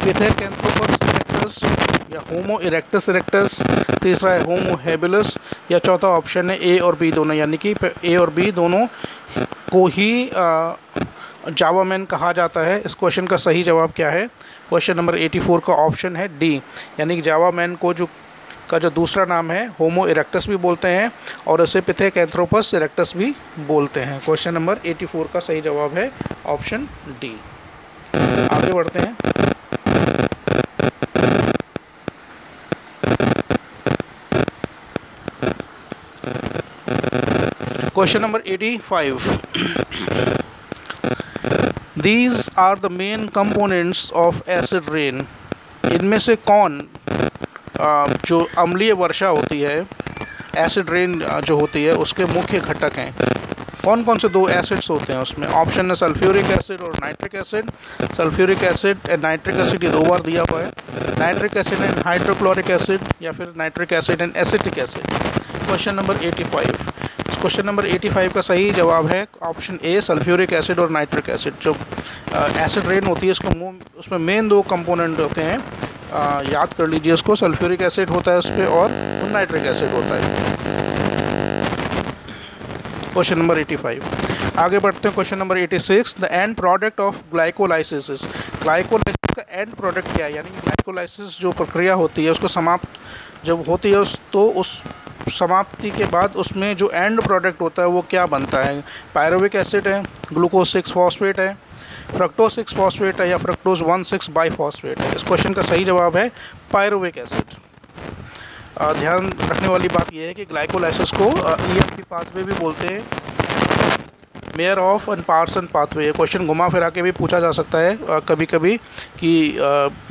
पिथेकैंथ्रोपस erectus या होमो erectus erectus, तीसरा है होमो हैबिलस, या चौथा ऑप्शन है ए और बी दोनों, यानी कि ए और बी दोनों को ही जावा मैन कहा जाता है। इस क्वेश्चन का सही जवाब क्या है? क्वेश्चन नंबर 84 का ऑप्शन है डी, यानी कि जावा मैन को जो दूसरा नाम है होमो इरेक्टस भी बोलते हैं और इसे पिथेकैंथ्रोपस इरेक्टस भी बोलते हैं। क्वेश्चन नंबर 84 का सही जवाब है ऑप्शन डी। आगे बढ़ते हैं। Question number 85, These are the main components of acid rain। इनमें से कौन जो अम्लीय वर्षा होती है, एसिड रेन जो होती है, उसके मुख्य घटक हैं? कौन कौन से दो एसिड्स होते हैं उसमें? ऑप्शन है सल्फ्यूरिक एसिड और nitric acid. Sulphuric acid and nitric acid ये 2 बार दिया हुआ है। Nitric acid and hydrochloric acid या फिर nitric acid and acetic acid. Question number 85, question number 85 का सही जवाब है ऑप्शन ए, सल्फ्यूरिक एसिड और नाइट्रिक एसिड। जो एसिड रेन होती है उसमें मेन 2 कंपोनेंट होते हैं, याद कर लीजिए उसको, सल्फ्यूरिक एसिड होता है उस पर और नाइट्रिक एसिड होता है। Question number 85। आगे बढ़ते हैं। Question number 86, the end product of glycolysis. Glycolysis का एंड प्रोडक्ट क्या है? यानी कि ग्लाइकोलाइसिस जो प्रक्रिया होती है उसको समाप्त जब होती है तो उस समाप्ति के बाद उसमें जो एंड प्रोडक्ट होता है वो क्या बनता है? पायरुविक एसिड है, ग्लूकोज 6 फॉस्फेट है, फ्रक्टोज 6 फॉस्फेट है या फ्रक्टोज 1,6 बाईफॉस्फेट है। इस क्वेश्चन का सही जवाब है पायरुविक एसिड। ध्यान रखने वाली बात यह है कि ग्लाइकोलाइसिस को EMP पाथवे भी बोलते हैं, Meyer of and Parson pathway. ये क्वेश्चन घुमा फिरा के भी पूछा जा सकता है कभी कभी कि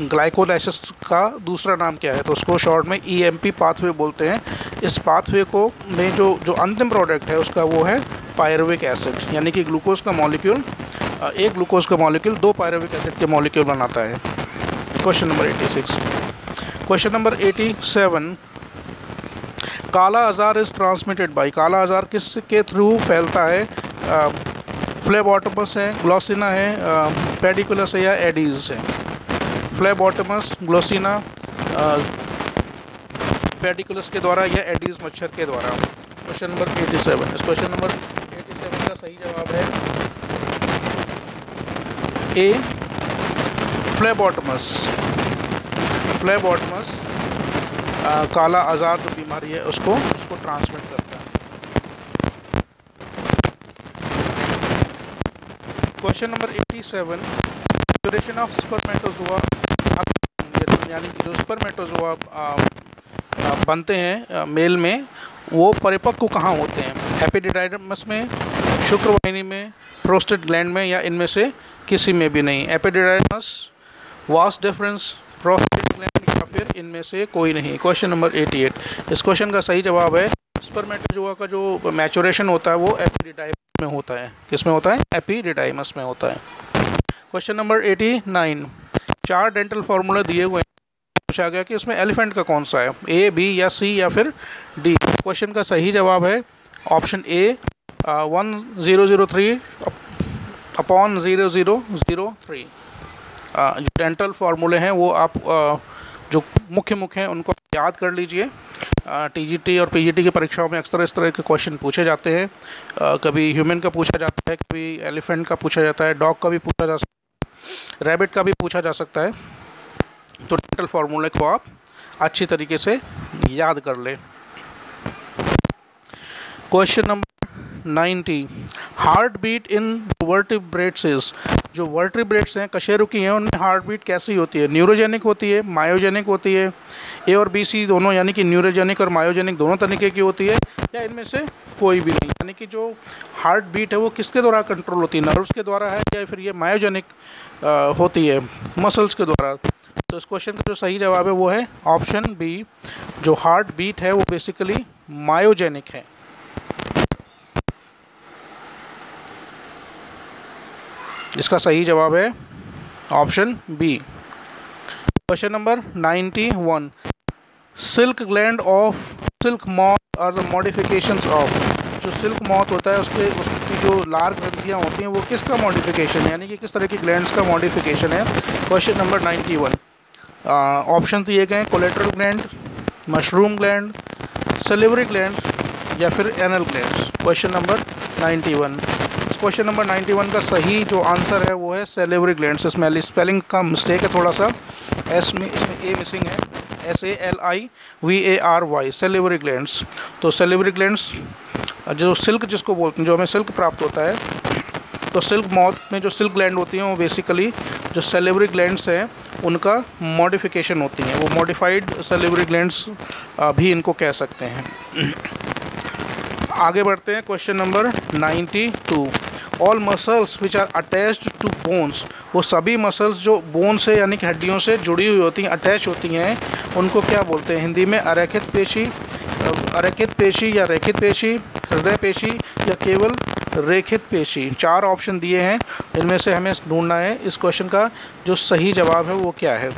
ग्लाइकोलाइसिस का दूसरा नाम क्या है, तो उसको शॉर्ट में EMP पाथवे बोलते हैं। इस पाथवे को में जो अंतिम प्रोडक्ट है उसका वो है पायरुविक एसिड, यानी कि ग्लूकोज का मॉलिक्यूल, एक ग्लूकोज का मॉलिक्यूल 2 पायरुविक एसिड के मॉलिक्यूल बनाता है। Question number 86। क्वेश्चन नंबर 87, काला आज़ार इज़ ट्रांसमिटेड बाई। काला आज़ार किसके थ्रू फैलता है? फ्लेबोटमस है, ग्लोसिना है, पेडिकुलस है या एडीज है? फ्लेबोटमस, ग्लोसिना, पेडिकुलस के द्वारा या एडीज मच्छर के द्वारा। Question number 87। इस क्वेश्चन नंबर 87 का सही जवाब है ए, फ्लेबोटमस। फ्लेबोटमस काला आज़ार जो बीमारी है उसको ट्रांसमिट करता है। Question number 87, duration of spermatozoa, यानी कि जो स्पर्मेटोजोआ बनते हैं मेल में, वो परिपक्व कहाँ होते हैं? एपिडिडाइडमस में, शुक्रवाहिनी में, प्रोस्टेट ग्लैंड में या इनमें से किसी में भी नहीं? एपिडिडाइडमस, वास डिफरेंस, प्रोस्टेट ग्लैंड या फिर इनमें से कोई नहीं। Question number 88। इस क्वेश्चन का सही जवाब है स्पर्मेटोजोआ का जो मैचुरेशन होता है वो एपिडिडाइमस में होता है। किस में होता है? एपिडिडाइमस में होता है। क्वेश्चन नंबर 89, 4 डेंटल फार्मूला दिए हुए हैं, पूछा गया कि इसमें एलिफेंट का कौन सा है? ए, बी या सी या फिर डी? क्वेश्चन का सही जवाब है ऑप्शन ए, 1003/0003। जो डेंटल फार्मूले हैं वो आप जो मुख्य हैं उनको याद कर लीजिए। TGT और PGT की परीक्षाओं में अक्सर इस तरह के क्वेश्चन पूछे जाते हैं। कभी ह्यूमन का पूछा जाता है, कभी एलिफेंट का पूछा जाता है, डॉग का भी पूछा जा सकता है, रैबिट का भी पूछा जा सकता है। तो डेंटल फार्मूले को आप अच्छी तरीके से याद कर लें। Question number 90, heart beat in vertebrates is. जो वर्टिब्रेट्स हैं, कशेरुकी हैं, उनमें हार्ट बीट कैसी होती है? न्यूरोजेनिक होती है, मायोजेनिक होती है? ए और बी सी दोनों, यानी कि न्यूरोजेनिक और मायोजेनिक दोनों तरीके की होती है, या इनमें से कोई भी नहीं? यानी कि जो हार्ट बीट है वो किसके द्वारा कंट्रोल होती है? नर्व्स के द्वारा है या फिर ये मायोजेनिक होती है, मसल्स के द्वारा? तो इस क्वेश्चन का जो सही जवाब है वो है ऑप्शन बी, जो हार्ट बीट है वो बेसिकली मायोजेनिक है। इसका सही जवाब है option B. Question number 91, silk gland of silk moth are the modifications of. जो सिल्क मॉथ होता है उसकी जो लार ग्रंथियाँ होती हैं वो किसका मॉडिफिकेशन है, यानी कि किस तरह की ग्लैंड्स का मॉडिफिकेशन है? Question number 91। ऑप्शन दिए गए हैं collateral gland, mushroom gland, salivary gland या फिर anal gland. Question number 91। Question number 91 का सही जो आंसर है वो है सैलिवरी ग्लैंड्स। इसमें स्पेलिंग का मिस्टेक है थोड़ा सा, एस में इसमें ए मिसिंग है, SALIVARY, सैलिवरी ग्लैंड्स। तो सैलिवरी ग्लैंड्स जो सिल्क जिसको बोलते हैं, जो हमें सिल्क प्राप्त होता है, तो सिल्क माउथ में जो सिल्क ग्लैंड होती हैं वो बेसिकली जो सैलिवरी ग्लैंड्स हैं उनका मॉडिफिकेशन होती हैं, वो मॉडिफाइड सैलिवरी ग्लैंड्स भी इनको कह सकते हैं। आगे बढ़ते हैं question number 92। All muscles which are attached to bones, वो सभी मसल्स जो बोन से यानी कि हड्डियों से जुड़ी हुई होती हैं, अटैच होती हैं, उनको क्या बोलते हैं हिंदी में? अरेखित पेशी, अरेखित पेशी या रेखित पेशी, हृदय पेशी या केवल रेखित पेशी। 4 ऑप्शन दिए हैं, इनमें से हमें ढूंढना है इस क्वेश्चन का जो सही जवाब है वो क्या है।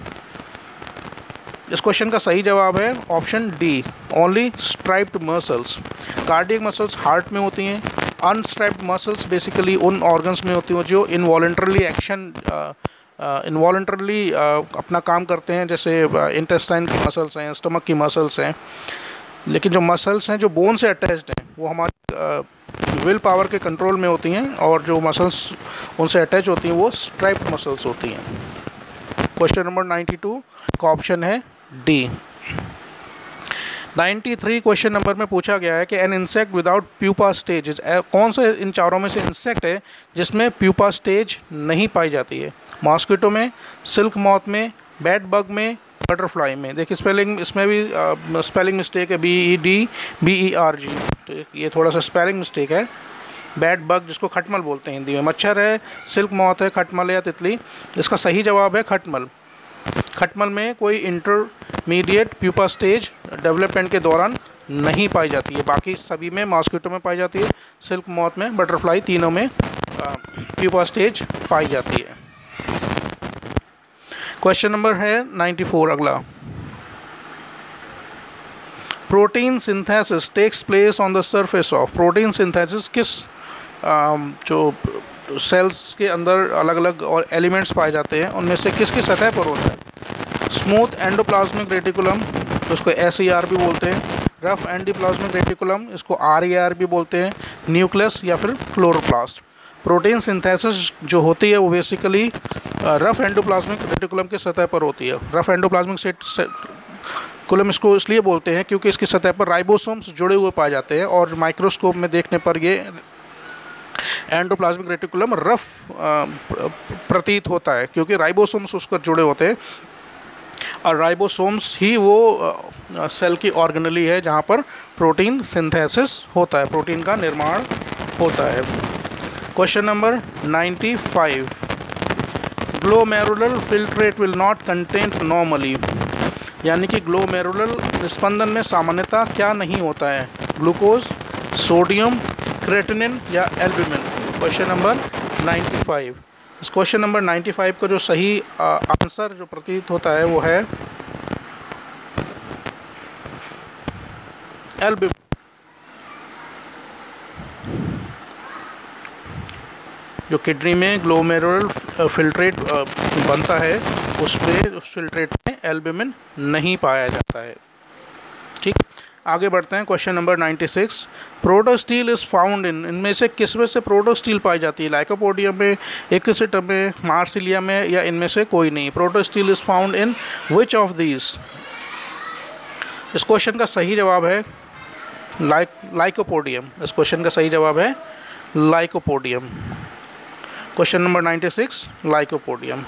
इस क्वेश्चन का सही जवाब है option D, only striped muscles. Cardiac muscles heart में होती हैं, अनस्ट्राइप्ड मसल्स बेसिकली उन ऑर्गन्स में होती हैं जो इनवॉलंटरली एक्शन अपना काम करते हैं, जैसे इंटेस्टाइन की मसल्स हैं, स्टमक की मसल्स हैं। लेकिन जो मसल्स हैं जो बोन से अटैच्ड हैं वो हमारी विल पावर के कंट्रोल में होती हैं, और जो मसल्स उनसे अटैच होती हैं वो स्ट्राइप्ड मसल्स होती हैं। क्वेश्चन नंबर 92 का ऑप्शन है डी। 93 क्वेश्चन नंबर में पूछा गया है कि an insect without pupa stage, कौन सा इन चारों में से इंसेक्ट है जिसमें प्यूपा स्टेज नहीं पाई जाती है? मॉस्किटो में, सिल्क मॉथ में, बेड बग में, बटरफ्लाई में। देखिए स्पेलिंग इसमें भी स्पेलिंग मिस्टेक है, BED BERG, तो ये थोड़ा सा स्पेलिंग मिस्टेक है। बेड बग जिसको खटमल बोलते हैं हिंदी में, मच्छर है, सिल्क मॉथ है, खटमल या तितली। इसका सही जवाब है खटमल। खटमल में कोई इंटरमीडिएट प्यूपा स्टेज डेवलपमेंट के दौरान नहीं पाई जाती है, बाकी सभी में, मॉस्किटो में पाई जाती है, सिल्क मॉथ में, बटरफ्लाई, तीनों में प्यूपा स्टेज पाई जाती है। क्वेश्चन नंबर है 94 अगला। Protein synthesis takes place on the surface of. Protein synthesis किस जो सेल्स के अंदर अलग अलग और एलिमेंट्स पाए जाते हैं उनमें से किसकी सतह पर होता है? स्मूथ एंडोप्लाज्मिक रेटिकुलम, उसको SER भी बोलते हैं, रफ एंडोप्लाज्मिक रेटिकुलम, इसको RER भी बोलते हैं, न्यूक्लियस या फिर क्लोरोप्लास्ट। प्रोटीन सिंथेसिस जो होती है वो बेसिकली रफ एंडोप्लाज्मिक रेटिकुलम की सतह पर होती है। रफ एंडोप्लाज्मिक रेटिकुलम इसको इसलिए बोलते हैं क्योंकि इसकी सतह पर राइबोसोम्स जुड़े हुए पाए जाते हैं, और माइक्रोस्कोप में देखने पर ये एंडोप्लाज्मिक रेटिकुलम रफ प्रतीत होता है क्योंकि राइबोसोम्स उस पर जुड़े होते हैं, और राइबोसोम्स ही वो सेल की ऑर्गेनली है जहाँ पर प्रोटीन सिंथेसिस होता है, प्रोटीन का निर्माण होता है। Question number 95। Glomerular filtrate will not contain normally, यानी कि ग्लोमेरुलर निस्पंदन में सामान्यतः क्या नहीं होता है? ग्लूकोज, सोडियम, क्रेटिनिन या एल्ब्यूमिन। Question number 95। इस क्वेश्चन नंबर 95 का जो सही आंसर जो प्रतीत होता है वो है एल्ब्यूमिन। जो किडनी में ग्लोमेरुलर फिल्ट्रेट बनता है उस फिल्ट्रेट में एल्ब्यूमिन नहीं पाया जाता है। ठीक, आगे बढ़ते हैं। Question number 96। Protostele is found in, इनमें से किस में से प्रोटोस्टील पाई जाती है? लाइकोपोडियम में, एक्सिटम में, मार्सिलिया में या इनमें से कोई नहीं? Protostele is found in which of these? इस क्वेश्चन का सही जवाब है लाइकोपोडियम। इस क्वेश्चन का सही जवाब है लाइकोपोडियम। Question number 96 lycopodium.